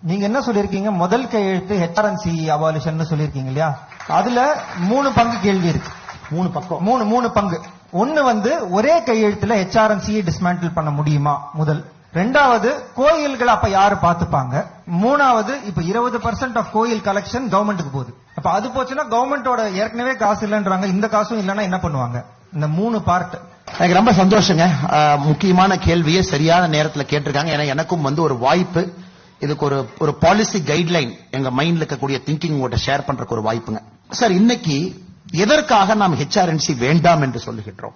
நீங்க என்ன சொல்லிருக்கீங்க, முதல் கையெழுத்து ஹெச்ஆர்என்சி அபாலிஷன் சொல்லிருக்கீங்க இல்லையா, அதுல 3 பங்கு கேள்வி இருக்கு. 3 பக்கம் 3 பங்கு. ஒன்னு ஒரே கையெழுத்துல ஹெச்ஆர்என்சி டிஸ்மேண்டில் பண்ண முடியுமா முதல். ரெண்டாவது, கோயில்கள் அப்ப யாரு பாத்துப்பாங்க. மூணாவது, இப்ப 20% ஆஃப் கோயில் கலெக்ஷன் கவர்மெண்ட்டுக்கு போகுது. அப்ப அது போச்சுன்னா கவர்மெண்டோட ஏற்கனவே காசு இல்லைன்றாங்க, இந்த காசும் இல்லைன்னா என்ன பண்ணுவாங்க. இந்த 3 பார்ட். எனக்கு ரொம்ப சந்தோஷங்க. முக்கியமான கேள்வியை சரியான நேரத்துல கேட்டிருக்காங்க. ஏன்னா எனக்கும் ஒரு வாய்ப்பு, இதுக்கு ஒரு பாலிசி கைட்லைன் எங்க மைண்ட்ல இருக்கக்கூடிய திங்கிங் உங்கள்கிட்ட ஷேர் பண்றதுக்கு ஒரு வாய்ப்புங்க. சார், இன்னைக்கு எதற்காக நாம் ஹெச்ஆர்என்சி வேண்டாம் என்று சொல்லுகின்றோம்?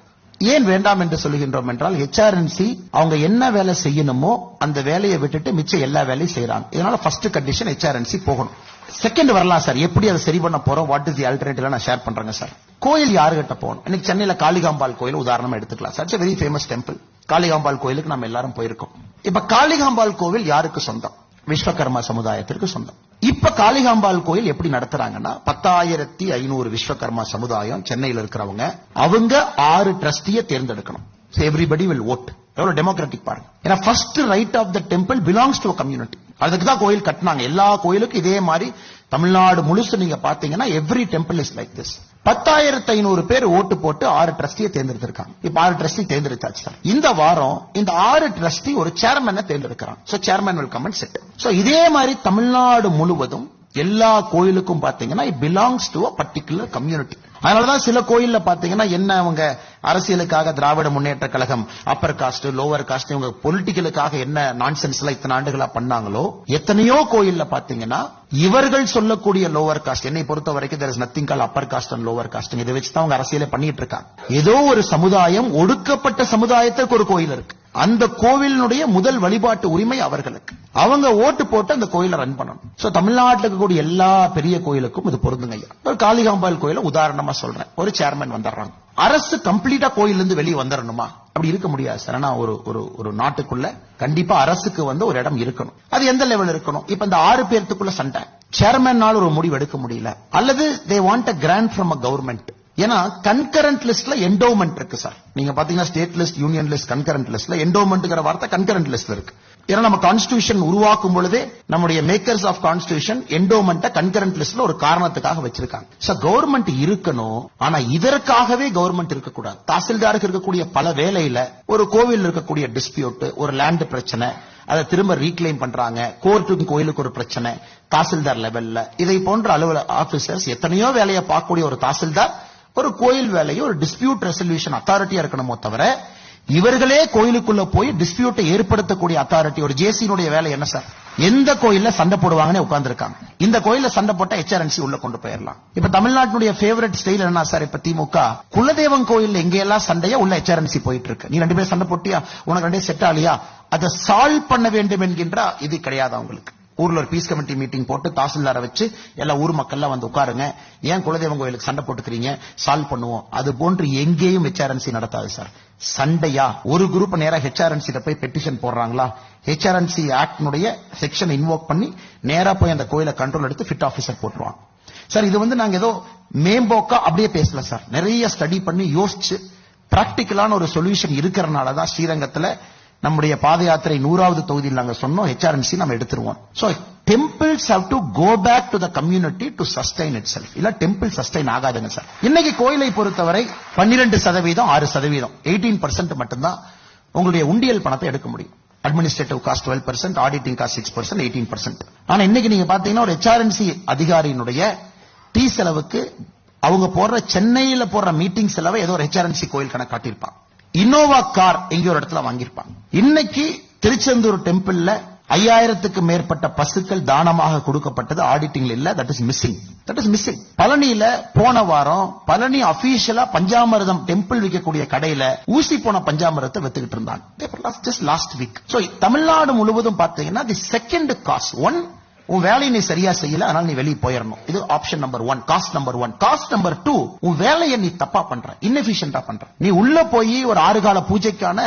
ஏன் வேண்டாம் என்று சொல்லுகின்றோம் என்றால், ஹெச்ஆர்என்சி அவங்க என்ன வேலை செய்யணுமோ அந்த வேலையை விட்டுட்டு மிச்சம் எல்லா வேலையும் செய்யறாங்க. இதனால ஃபர்ஸ்ட் கண்டிஷன் ஹெச்ஆர்என்சி போகணும். செகண்ட் வரலாம் சார், எப்படி அதை சரி பண்ண போறோம், வாட் இஸ் தி ஆல்டர்னேட்டிவ் நான் ஷேர் பண்றேங்க சார். கோயில் யாருகிட்ட போகணும்? இன்னைக்கு சென்னையில காளிகாம்பாள் கோயில் உதாரணமா எடுத்துக்கலாம் sir. It's very famous temple. Kalikambal கோயிலுக்கு நம்ம எல்லாரும் போயிருக்கோம். இப்ப காளிகாம்பாள் கோவில் யாருக்கு சொந்தம்? விஸ்வகர்மா சமுதாயத்திற்கு சொந்தம். இப்ப காளிகாம்பாள் கோயில் எப்படி நடத்துறாங்கன்னா, 10,500 விஸ்வகர்மா சமுதாயம் சென்னையில் இருக்கிறவங்க, அவங்க 6 ட்ரஸ்டியை தேர்ந்தெடுக்கணும். Everybody will vote. எவ்வளவு டெமோக்ராட்டிக் பாருங்க. ஏன்னா first right of the temple belongs to community. அதுக்கு தான் கோயில் கட்டினாங்க. எல்லா கோயிலுக்கும் இதே மாதிரி தமிழ்நாடு முழுசு நீங்க பாத்தீங்கன்னா every temple is like this. 10,500 பேர் ஓட்டு போட்டு 6 ட்ரஸ்டியை தேர்ந்தெடுத்திருக்காங்க. இப்ப 6 ட்ரஸ்டி தேர்ந்தெடுத்தாச்சு சார். இந்த வாரம் இந்த 6 ட்ரஸ்டி ஒரு சேர்மனை தேர்ந்தெடுக்கிறாங்க. So chairman will come and sit. So இதே மாதிரி தமிழ்நாடு முழுவதும் எல்லா கோயிலுக்கும் பாத்தீங்கன்னா it belongs to a particular community. அதனாலதான் சில கோயில்ல பாத்தீங்கன்னா என்ன, அவங்க அரசியலுக்காக Dravida Munnetra Kazhagam upper caste lower caste இவங்க பொலிட்டிக்கலுக்காக என்ன நான்சென்ஸ்ல இத்தனை ஆண்டுகளா பண்ணாங்களோ, எத்தனையோ கோயில்ல பாத்தீங்கன்னா இவர்கள் சொல்லக்கூடிய லோவர் காஸ்ட், என்னை பொறுத்த வரைக்கும் there is nothing called upper caste and lower caste. இதை வச்சுதான் அவங்க அரசியலை பண்ணிட்டு இருக்காங்க. ஏதோ ஒரு சமுதாயம், ஒடுக்கப்பட்ட சமுதாயத்துக்கு ஒரு கோயில் இருக்கு. அந்த கோவிலினுடைய முதல் வழிபாட்டு உரிமை அவர்களுக்கு. அவங்க ஓட்டு போட்டு அந்த கோயிலை ரன் பண்ணணும். சோ தமிழ்நாட்டில் இருக்கக்கூடிய எல்லா பெரிய கோயிலுக்கும் இது பொருந்துங்க. ஒரு காளிகாம்பாள் கோயில உதாரணமா சொல்றேன். ஒரு சேர்மன் வந்துடுறாங்க. அரசு கம்ப்ளீட்டா கோயிலிருந்து வெளியே வந்துடணுமா? அப்படி இருக்க முடியாது சார். ஆனா ஒரு நாட்டுக்குள்ள கண்டிப்பா அரசுக்கு ஒரு இடம் இருக்கணும். அது எந்த லெவல் இருக்கணும்? இப்ப இந்த 6 பேர்த்துக்குள்ள சண்டை, சேர்மன்னால ஒரு முடிவு எடுக்க முடியல, அல்லது they want a grand from a government. ஏன்னா கன்கரண்ட் லிஸ்ட்ல என்டோமெண்ட் இருக்கு சார். நீங்க பாத்தீங்கன்னா state list, union list, concurrent லிஸ்ட்ல என்டோமெண்ட்ங்கிற வார்த்தை கன்கரண்ட் லிஸ்ட்ல இருக்கு. ஏன்னா நம்ம கான்ஸ்டிடியூஷன் உருவாக்கும் பொழுதே நம்முடைய மேக்கர்ஸ் ஆஃப் கான்ஸ்டிடியூஷன் என்டோமெண்ட்டை கன்கரண்ட் லிஸ்ட்ல ஒரு காரணத்துக்காக வச்சிருக்காங்க. சோ கவர்மெண்ட் இருக்கணும், ஆனா இதற்காகவே கவர்மெண்ட் இருக்கக்கூடாது. தாசில்தாருக்கு இருக்கக்கூடிய பல வேலையில ஒரு கோவில் இருக்கக்கூடிய டிஸ்பியூட், ஒரு லேண்ட் பிரச்சனை, அதை திரும்ப ரீக்ளைம் பண்றாங்க, கோர்ட்டுக்கு கோயிலுக்கு ஒரு பிரச்சனை, தாசில்தார் லெவல்ல இதை போன்ற அலுவலக ஆபீசர்ஸ் எத்தனையோ வேலையை பார்க்கக்கூடிய ஒரு தாசில்தார் ஒரு கோயில் வேலையை ஒரு டிஸ்பியூட் ரெசல்யூஷன் அத்தாரிட்டியா இருக்கணுமோ தவிர, இவர்களே கோயிலுக்குள்ள போய் டிஸ்பியூட்டை ஏற்படுத்தக்கூடிய அத்தாரிட்டி ஒரு ஜேசியினுடைய வேலை என்ன சார்? எந்த கோயில்ல சண்டை போடுவாங்கன்னு உட்கார்ந்துருக்காங்க. இந்த கோயில்ல சண்டை போட்டா ஹெச்ஆர்என்சி உள்ள கொண்டு போயிடலாம். இப்ப தமிழ்நாட்டினுடைய ஃபேவரட் ஸ்டைல் என்ன சார்? இப்ப திமுக குலதெய்வம் கோயில் எங்க எல்லாம் சண்டையா உள்ள ஹெச்ஆர்என்சி போயிட்டு இருக்கு. நீ 2 பேரும் சண்டை போட்டியா, உனக்கு 2 செட் ஆலியா, அதை சால்வ் பண்ண வேண்டும் என்கின்ற இது கிடையாது அவங்களுக்கு. ஊர்ல ஒரு பீஸ் கமிட்டி மீட்டிங் போட்டு தாசில்தாரை வச்சு எல்லா ஊர் மக்கள் வந்து உட்காருங்க, ஏன் குலதெய்வம் கோயிலுக்கு சண்டை போட்டுக்கிறீங்க, சால்வ் பண்ணுவோம். அது போன்று எங்கேயும் ஹெச்ஆர்என்சி நடத்தாது சார். சண்டையா ஒரு குரூப் நேரா ஹெச்ஆர்என்சி போய் பெட்டிஷன் போடுறாங்களா, ஹெச்ஆர்என்சி ஆக்டினுடைய செக்ஷன் இன்வோக் பண்ணி நேரா போய் அந்த கோயிலை கண்ட்ரோல் எடுத்து ஃபிட் ஆபீசர் போட்டுருவாங்க சார். இது நாங்க ஏதோ மேம்போக்கா அப்படியே பேசல சார். நிறைய ஸ்டடி பண்ணி யோசிச்சு பிராக்டிக்கலான ஒரு சொல்யூஷன் இருக்கிறனாலதான் ஸ்ரீரங்கத்துல நம்முடைய பாத யாத்திரை 100வது தொகுதியில் நாங்க சொன்னோம், ஹெச்ஆர்என்சி நம்ம எடுத்துருவோம். So temples have to go back to the community to sustain itself. இல்ல டெம்பிள் சஸ்டைன் ஆகாதுங்க சார். இன்னைக்கு கோயிலை பொறுத்தவரை 12%, 6%, 18% மட்டும்தான் உங்களுடைய உண்டியல் பணத்தை எடுக்க முடியும். Administrative cost 12%, auditing cost 6%, 18%. ஆனா இன்னைக்கு நீங்க பாத்தீங்கன்னா ஒரு ஹெச்ஆர்என்சி அதிகாரியினுடைய டீ செலவுக்கு அவங்க போடுற சென்னையில போடுற மீட்டிங் செலவை ஏதோ ஒரு ஹெச்ஆர்என்சி கோயில் கணக்கு காட்டியிருப்பாங்க. இனோவா கார் எங்க ஒரு இடத்துல வாங்கியிருப்பாங்க. இன்னைக்கு திருச்செந்தூர் டெம்பிள்ல 5000க்கு மேற்பட்ட பசுக்கள் தானமாக கொடுக்கப்பட்டது ஆடிட்டிங்ல இல்ல. That is missing. பழனியில போன வாரம் பழனி அபிஷியலா பஞ்சாமிர்தம் டெம்பிள் விற்கக்கூடிய கடையில ஊசி போன பஞ்சாமிரத்தை வித்துக்கிட்டு இருந்தாங்க just lost week. So Tamil Nadu முழுவதும் பாத்தீங்கன்னா தி செகண்ட் காஸ் ஒன், உன் வேலையை நீ சரியா செய்யல, அதனால நீ வெளியே போயிடணும். இது option number 1, cost number 1. Cost number 2, உன் வேலையை நீ தப்பா பண்ற, இன்எஃபிஷியன்டா பண்ற. நீ உள்ள போய் ஒரு 6 கால பூஜைக்கான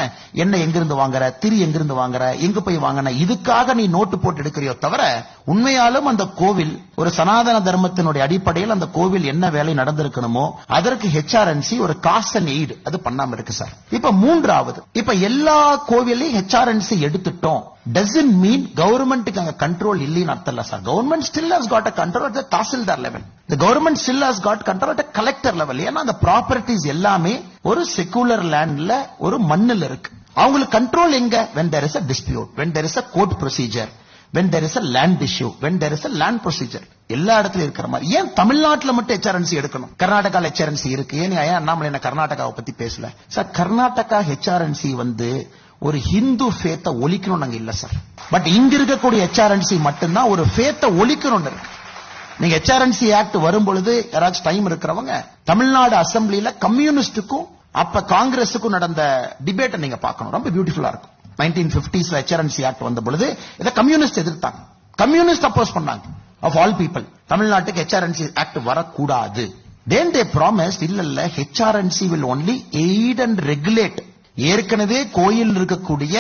எண்ணெய் எங்கிருந்து வாங்குற, திரி எங்கிருந்து வாங்குற, எங்க போய் வாங்கின, இதுக்காக நீ நோட்டு போட்டு எடுக்கிறியோ தவிர உண்மையாலும் அந்த கோவில் ஒரு சனாதன தர்மத்தினுடைய அடிப்படையில் அந்த கோவில் என்ன வேலை நடந்திருக்கணுமோ அதற்கு ஹெச்ஆர்என்சி ஒரு காஸ்ட் அண்ட் எய்டு அது பண்ணாம இருக்கு சார். இப்ப 3வது, இப்ப எல்லா கோவிலையும் ஹெச்ஆர்என்சி எடுத்துட்டோம், doesn't mean கவர்மெண்ட்டுக்கு அங்க கண்ட்ரோல் இல்லைன்னு அர்த்தம் இல்ல sir. Government still has got a control at the tahsildar level. The government still has got control at a collector level. ஏன்னா அந்த ப்ராப்பர்ட்டிஸ் எல்லாமே ஒரு செகுலர் லேண்ட்ல ஒரு மண்ணில் இருக்கு. அவங்களுக்கு கண்ட்ரோல் எங்க? when there is a dispute, when there is a court procedure, when there is a land issue, when there is a land procedure. எல்லா இடத்துலயும் இருக்கிற மாதிரி. ஏன் தமிழ்நாட்டுல மட்டும் ஹெச்ஆர்என்சி எடுக்கணும்? கர்நாடகால ஹெச்ஆர்என்சி இருக்கு. ஏன் அண்ணாமலை என்ன கர்நாடகாவை பத்தி பேசல சார்? கர்நாடகா ஹெச்ஆர்என்சி ஒரு ஹிந்து ஃபேத்தை ஒழிக்கணும் நாங்க இல்ல சார். பட் இங்க இருக்கக்கூடிய ஹெச்ஆர்என்சி மட்டும்தான் ஒரு ஃபேத்தை ஒழிக்கணும் இருக்கு. நீங்க ஹெச்ஆர்என்சி ஆக்ட் வரும் பொழுது யாராச்சும் டைம் இருக்கிறவங்க தமிழ்நாடு அசம்பிளியில கம்யூனிஸ்டுக்கும் அப்ப காங்கிரஸுக்கும் நடந்த டிபேட்டை நீங்க பார்க்கணும். ரொம்ப பியூட்டிஃபுல்லா இருக்கும். 1950s ஹெச்ஆர்என்சி ஆக்ட் வந்த பொழுது இதை கம்யூனிஸ்ட் எதிர்த்தாங்க. கம்யூனிஸ்ட் அப்போஸ் பண்ணாங்க. ஆஃப் ஆல் பீப்பிள் தமிழ்நாட்டுக்கு ஹெச்ஆர்என்சி ஆக்ட் வரக்கூடாது. then they promised இல்ல HRNC will only aid and regulate. ஏற்கனவே கோயில் இருக்கக்கூடிய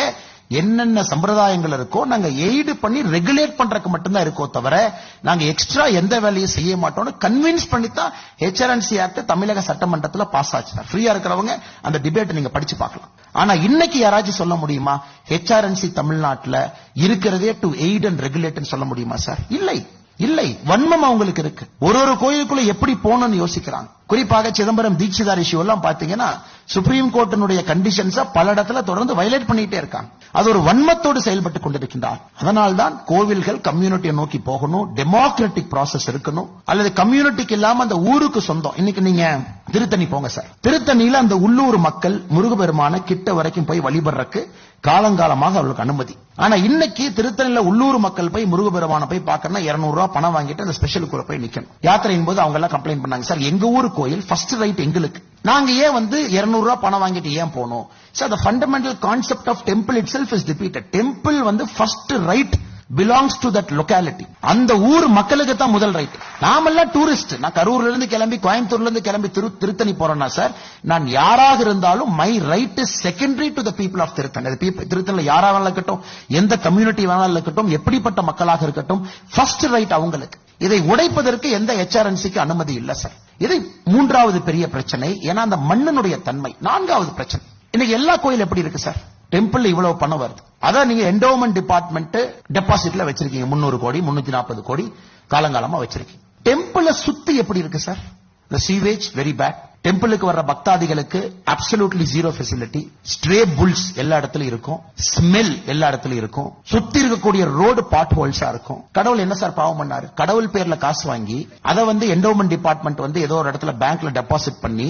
என்னென்ன சம்பிரதாயங்கள் இருக்கோ நாங்க எய்டு பண்ணி ரெகுலேட் பண்றதுக்கு மட்டும்தான் இருக்கோ தவிர நாங்க எக்ஸ்ட்ரா எந்த வேலையும் செய்ய மாட்டோம்னு கன்வின்ஸ் பண்ணித்தான் ஹெச்ஆர்என்சி ஆக்ட் தமிழக சட்டமன்றத்தில் பாஸ் ஆச்சு. ஃப்ரீயா இருக்கிறவங்க அந்த டிபேட் நீங்க படிச்சு பார்க்கலாம். ஆனா இன்னைக்கு யாராச்சும் சொல்ல முடியுமா ஹெச்ஆர்என்சி தமிழ்நாட்டுல இருக்கிறதே டு எய்ட் அண்ட் ரெகுலேட் சொல்ல முடியுமா சார்? இல்லை இல்லை. வன்மம் அவங்களுக்கு இருக்கு. ஒரு கோயிலுக்குள்ள எப்படி போகணும்னு யோசிக்கிறாங்க. குறிப்பாக சிதம்பரம் தீட்சிதார் இஷ்யூ எல்லாம் பாத்தீங்கன்னா சுப்ரீம் கோர்ட்டினுடைய கண்டிஷன்ஸ பல இடத்துல தொடர்ந்து வயலேட் பண்ணிட்டே இருக்காங்க. அது ஒரு வன்மத்தோடு செயல்பட்டு கொண்டிருக்கின்றார். அதனால்தான் கோவில்கள் கம்யூனிட்டியை நோக்கி போகணும், டெமோக்ராட்டிக் ப்ராசஸ் இருக்கணும். அல்லது கம்யூனிட்டிக்கு இல்லாம அந்த ஊருக்கு சொந்தம். இன்னைக்கு நீங்க திருத்தணி போங்க சார். திருத்தணியில அந்த உள்ளூர் மக்கள் முருகபெருமான கிட்ட வரைக்கும் போய் வழிபடுறதுக்கு காலங்காலமாக அவர்களுக்கு அனுமதி. ஆனா இன்னைக்கு திருத்தணியில உள்ளூர் மக்கள் போய் முருகபெருமான போய் பார்க்கணும்னா 200 ரூபாய் பணம் வாங்கிட்டு அந்த ஸ்பெஷலுக்குள்ள போய் நிக்கணும். யாத்திரையின் போது அவங்க எல்லாம் கம்ப்ளைண்ட் பண்ணாங்க, சார் எங்க ஊர் கோயில் ஃபர்ஸ்ட் ரைட் எங்களுக்கு, நாங்க ஏன் 200 ரூபாய் பணம் வாங்கிட்டு ஏன் போனோம்? Sir the fundamental concept of temple itself is defeated. temple first right belongs to that locality. அந்த ஊர் மக்களுக்கு தான் முதல் ரைட். நாமெல்லாம் டூரிஸ்ட். நான் கரூர்ல இருந்து கிளம்பி கோயம்புத்தூர்ல இருந்து கிளம்பி திருத்தணி போறேன்னா சார் நான் யாராக இருந்தாலும் my right is secondary to the people of Tiruttani. திருத்தணில யாராக இருக்கட்டும், எந்த கம்யூனிட்டி வேணாலும் இருக்கட்டும், எப்படிப்பட்ட மக்களாக இருக்கட்டும், ஃபர்ஸ்ட் ரைட் அவங்களுக்கு. இதை உடைப்பதற்கு எந்த ஹெச்ஆர்என்சிக்கு அனுமதி இல்ல சார். இது மூன்றாவது பெரிய பிரச்சனை. ஏன்னா அந்த மண்ணினுடைய தன்மை. நான்காவது பிரச்சனை, இன்னைக்கு எல்லா கோயில் எப்படி இருக்கு சார்? டெம்பிள் இவ்வளவு பணம் வருது, அதான் நீங்க என்டோமென்ட் டிபார்ட்மெண்ட் டெபாசிட்ல வச்சிருக்கீங்க 300 கோடி 340 கோடி காலங்காலமா வச்சிருக்கீங்க. டெம்பிள சுத்தி எப்படி இருக்கு sir? the sewage very bad. டெம்பிளுக்கு வர்ற பக்தாதிகளுக்கு absolutely zero facility. Stray bulls எல்லா இடத்துலயும் இருக்கும், ஸ்மெல் எல்லா இடத்துலயும் இருக்கும், சுத்தி இருக்கக்கூடிய ரோடு பாட் ஹோல்ஸா இருக்கும். கடவுள் என்ன சார் பாவம் பண்ணாரு? கடவுள் பேர்ல காசு வாங்கி அதை என்டோமென்ட் டிபார்ட்மெண்ட் ஏதோ ஒரு இடத்துல பேங்க்ல டெபாசிட் பண்ணி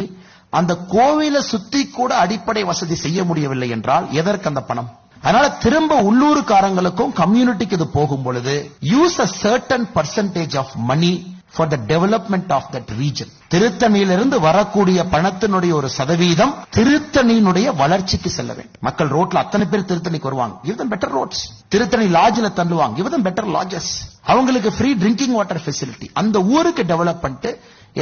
அந்த கோவிலை சுத்தி கூட அடிப்படை வசதி செய்ய முடியவில்லை என்றால் எதற்கு அந்த பணம்? அதனால திரும்ப உள்ளூர்காரங்களுக்கும் கம்யூனிட்டிக்கு இது போகும் பொழுது use a certain percentage of money for the development of that region. திருத்தணியிலிருந்து வரக்கூடிய பணத்தினுடைய ஒரு சதவீதம் திருத்தணியினுடைய வளர்ச்சிக்கு செல்ல வேண்டும். மக்கள் ரோட்ல அத்தனை பேர் திருத்தணிக்கு வருவாங்க, give them better roads. Tiruttani லாட்ஜ்ல தள்ளுவாங்க, give them better lodges. அவங்களுக்கு ஃப்ரீ ட்ரிங்கிங் வாட்டர் ஃபெசிலிட்டி. அந்த ஊருக்கு டெவலப் பண்ணிட்டு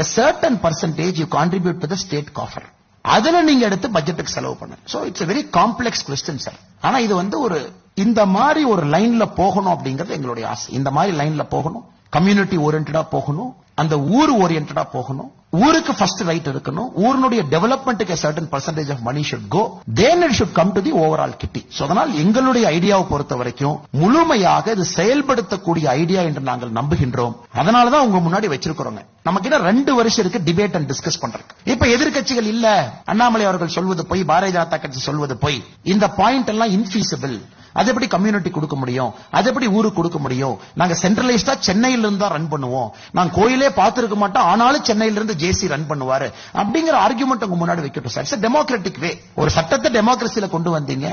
a certain percentage you contribute to the state coffer. அதுல நீங்க எடுத்து பட்ஜெட்டுக்கு செலவு பண்ணு. So it's a very complex question sir. ஆனா இது ஒரு இந்த மாதிரி ஒரு லைன்ல போகணும் அப்படிங்கிறது எங்களுடைய ஆசை. இந்த மாதிரி லைன்ல போகணும், கம்யூனிட்டி ஓரியன்டா போகணும், அந்த ஊர் ஓரியன்டா போகணும், ஊருக்கு ஃபர்ஸ்ட் ரைட் இருக்கணும், ஊருடைய டெவலப்மெண்ட்டுக்கு certain percentage of money should go, then it should come to the overall kitty. So அதனால் எங்களுடைய ஐடியாவை பொறுத்த வரைக்கும் முழுமையாக இது செயல்படுத்தக்கூடிய ஐடியா என்று நாங்கள் நம்புகின்றோம். அதனாலதான் உங்க முன்னாடி வச்சிருக்கிறோங்க. நமக்கு 2 வருஷம் இருக்கு டிபேட் அண்ட் டிஸ்கஸ் பண்றதுக்கு. இப்ப எதிர்க்கட்சிகள் இல்ல, அண்ணாமலை அவர்கள் சொல்வது போய், பாரதிய ஜனதா கட்சி சொல்வது போய், இந்த பாயிண்ட் எல்லாம் இன்ஃபீசிபிள், அது எப்படி கம்யூனிட்டி கொடுக்க முடியும், அது எப்படி ஊருக்கு கொடுக்க முடியும், நாங்க சென்ட்ரலைஸ்டா சென்னையில இருந்து தான் ரன் பண்ணுவோம், நாங்க கோயிலே பார்த்திருக்க மாட்டோம் ஆனாலும் சென்னையில இருந்து ஜேசி ரன் பண்ணுவாரு அப்படிங்கிற ஆர்குமெண்ட் உங்க முன்னாடி வைக்கட்டும் சார். இட்ஸ் டெமோக்ராட்டிக் வே. ஒரு சட்டத்தை டெமோக்ரஸில கொண்டு வந்தீங்க,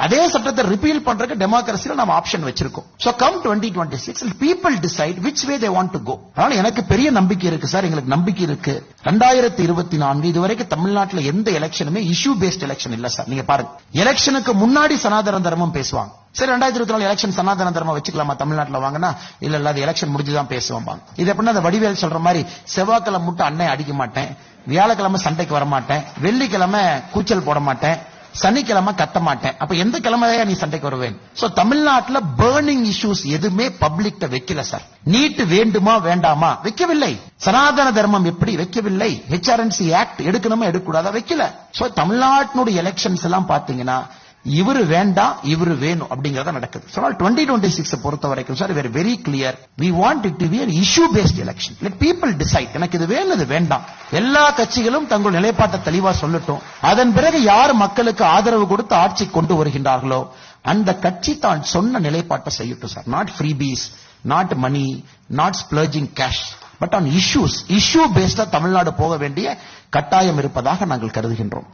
அதே சட்டத்தை ரிப்பீல் பண்றதுக்கு டெமோக்ரஸில நம்ம ஆப்ஷன் வச்சிருக்கோம். So come 2026 people decide which way they want to go. அதனால எனக்கு பெரிய நம்பிக்கை இருக்கு சார், எங்களுக்கு நம்பிக்கை இருக்கு. 2024 இதுவரைக்கும் தமிழ்நாட்டுல எந்த எலெக்ஷனுமே இஷ்யூ பேஸ்ட் எலெக்ஷன் இல்ல சார். நீங்க பாருங்க, எலெக்ஷனுக்கு முன்னாடி சனாதன தர்மம் பேசுவாங்க. சரி 2024 எலெக்ஷன் சனாதன தர்மம் வச்சுக்கலாமா தமிழ்நாட்டுல வாங்கினா? இல்ல அது எலெக்ஷன் முடிஞ்சுதான் பேசுவோம். இது எப்படின்னா அந்த வடிவேல் சொல்ற மாதிரி செவ்வாய்க்கிழமை மட்டும் அன்னை அடிக்க மாட்டேன், வியாழக்கிழமை சண்டைக்கு வர மாட்டேன், வெள்ளிக்கிழமை கூச்சல் போட மாட்டேன், சனிக்கிழமை கத்த மாட்டேன், அப்ப எந்த கிழமையா நீ சண்டைக்கு வருவேன்? சோ தமிழ்நாட்டுல பர்னிங் இஷ்யூஸ் எதுவுமே பப்ளிக் வைக்கல சார். நீட் வேண்டுமா வேண்டாமா வைக்கவில்லை, சனாதன தர்மம் எப்படி வைக்கவில்லை, ஹெச்ஆர்என்சி ஆக்ட் எடுக்கணுமா எடுக்கக்கூடாதா வைக்கல. சோ தமிழ்நாட்டினுடைய எலெக்ஷன்ஸ் எல்லாம் பாத்தீங்கன்னா இவரு வேண்டாம் இவரு வேணும் அப்படிங்கறத நடக்குது. So 2026 பொறுத்த வரைக்கும் sir we're very clear. We want it to be an issue based election. Let people decide. எனக்கு இது வேணும் இது வேண்டாம். எல்லா கட்சிகளும் தங்கள் நிலைப்பாட்டை தெளிவா சொல்லட்டும். அதன் பிறகு யார் மக்களுக்கு ஆதரவு கொடுத்து ஆட்சி கொண்டு வருகின்றார்களோ அந்த கட்சி தான் சொன்ன நிலைப்பாட்டை செய்யட்டும் sir. Not freebies, not money, not splurging cash, but on issues. issue based Tamil Nadu போக வேண்டிய கட்டாயம் இருப்பதாக நாங்கள் கருதுகின்றோம்.